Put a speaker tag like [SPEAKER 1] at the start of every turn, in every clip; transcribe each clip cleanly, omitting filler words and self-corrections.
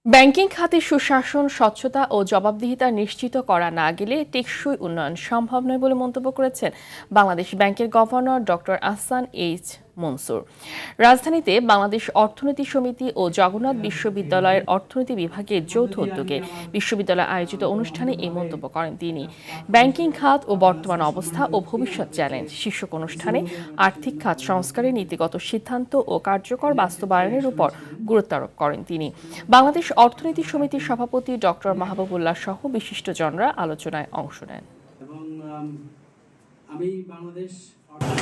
[SPEAKER 1] Banking খাতে সুশাসন, স্বচ্ছতা ও জবাবদিহিতা নিশ্চিত করা না গেলে টেকসই উন্নয়ন সম্ভব নয় বলে মন্তব্য করেছেন বাংলাদেশ ব্যাংকের governor doctor Ahsan H Mansur. রাজধানীতে বাংলাদেশ অর্থনীতি সমিতি ও জগন্নাথ বিশ্ববিদ্যালয়ের অর্থনীতি বিভাগের যৌথ উদ্যোগে বিশ্ববিদ্যালয় আয়োজিত অনুষ্ঠানে এই মন্তব্য করেন তিনি। ব্যাংকিং খাত ও বর্তমান অবস্থা ও ভবিষ্যৎ চ্যালেঞ্জ শীর্ষক অনুষ্ঠানে আর্থিক খাত সংস্কারের নীতিগত সিদ্ধান্ত ও কার্যকর বাস্তবায়নের উপর গুরুত্ব আরোপ করেন তিনি। বাংলাদেশ অর্থনীতি সমিতির সভাপতি ডক্টর মাহবুবুল্লাহ সহ বিশিষ্টজনরা আলোচনায় অংশ নেন।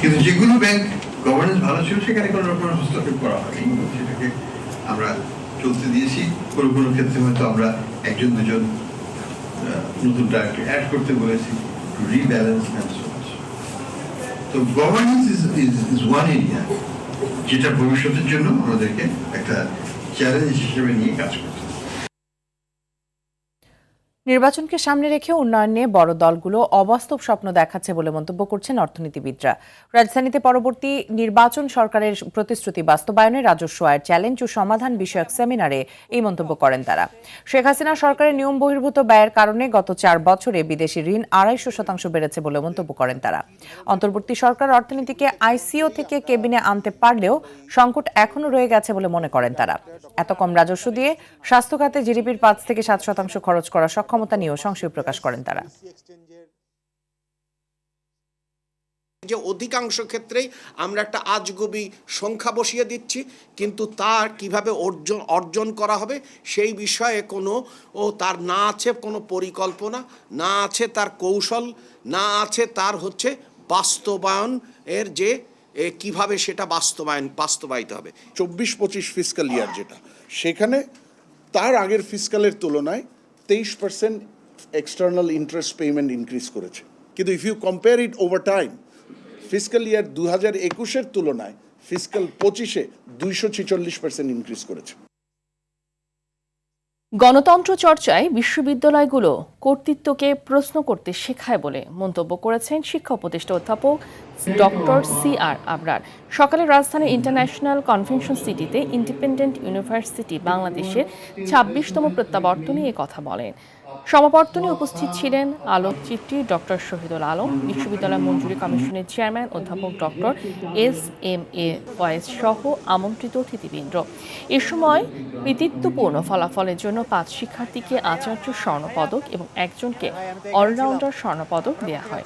[SPEAKER 2] কিন্তু যেগুলো ব্যাংক গভর্নেন্স ভালো ছিল সেখানে কোনো রকম হস্তক্ষেপ করা হয়নি, সেটাকে আমরা চলতে দিয়েছি। কোনো কোনো ক্ষেত্রে হয়তো আমরা একজন দুজন নতুন ডাইরেক্টর অ্যাড করতে বলেছি, রিব্যালেন্স অ্যান্ড সো মাচ। তো গভর্নেন্স ইজ ওয়ান এরিয়া যেটা ভবিষ্যতের জন্য আমাদেরকে একটা চ্যালেঞ্জ হিসেবে নিয়ে কাজ করতে।
[SPEAKER 3] নির্বাচনকে সামনে রেখে উন্নয়ন নিয়ে বড় দলগুলো অবাস্তব স্বপ্ন দেখাচ্ছে বলে মন্তব্য করছেন অর্থনীতিবিদরা। রাজধানীতে পরবর্তী নির্বাচন সরকারের প্রতিশ্রুতি বাস্তবায়নে রাজস্ব আয়ের চ্যালেঞ্জ ও সমাধান বিষয়ক সেমিনারে এই মন্তব্য করেন তারা। শেখ হাসিনা সরকারের নিয়ম বহির্ভূত ব্যয়ের কারণে গত ৪ বছরে বিদেশি ঋণ ২৫০% বেড়েছে বলে মন্তব্য করেন তারা। অন্তর্বর্তী সরকার অর্থনীতিকে আইসিও থেকে কেবিনে আনতে পারলেও সংকট এখনো রয়ে গেছে বলে মনে করেন তারা। এত কম রাজস্ব দিয়ে স্বাস্থ্য খাতে জিডিপির ৫ থেকে ৭% খরচ করা ক্ষমতা নিয়েও সংশয় প্রকাশ করেন তারা।
[SPEAKER 4] যে অধিকাংশ ক্ষেত্রেই আমরা একটা আজগুবি সংখ্যা বসিয়ে দিচ্ছি, কিন্তু তার কিভাবে অর্জন করা হবে সেই বিষয়ে তার না আছে কোনো পরিকল্পনা, না আছে তার কৌশল, না আছে তার বাস্তবায়ন এর যে কিভাবে সেটা বাস্তবায়িত হবে।
[SPEAKER 5] ২৪-২৫ ফিসকাল ইয়ার যেটা, সেখানে তার আগের ফিসকালের তুলনায় 23% এক্সটার্নাল ইন্টারেস্ট পেমেন্ট ইনক্রিজ করেছে। কিন্তু if you compare it over time, fiscal year ২০২১-এর তুলনায় ফিসকাল ২৫-এ ২৪৬% ইনক্রিজ করেছে।
[SPEAKER 1] গণতন্ত্র চর্চায় বিশ্ববিদ্যালয়গুলো কর্তৃত্বকে প্রশ্ন করতে শেখায় বলে মন্তব্য করেছেন শিক্ষা উপদেষ্টা অধ্যাপক ডক্টর CR আবরার। সকালে রাজধানীর ইন্টারন্যাশনাল কনভেনশন সিটিতে ইন্ডিপেন্ডেন্ট ইউনিভার্সিটি বাংলাদেশের ২৬তম প্রত্যাবর্তনে এ কথা বলেন। সমাবর্তনে উপস্থিত ছিলেন আলোকচিত্রী ডক্টর শহীদুল আলম, বিশ্ববিদ্যালয় মঞ্জুরি কমিশনের চেয়ারম্যান অধ্যাপক ডক্টর SMA ফয়েজ সহ আমন্ত্রিত অতিথিবৃন্দ। এ সময় কৃতিত্বপূর্ণ ফলাফলের জন্য ৫ শিক্ষার্থীকে আচার্য স্বর্ণপদক এবং একজনকে অলরাউন্ডার স্বর্ণপদক দেওয়া হয়।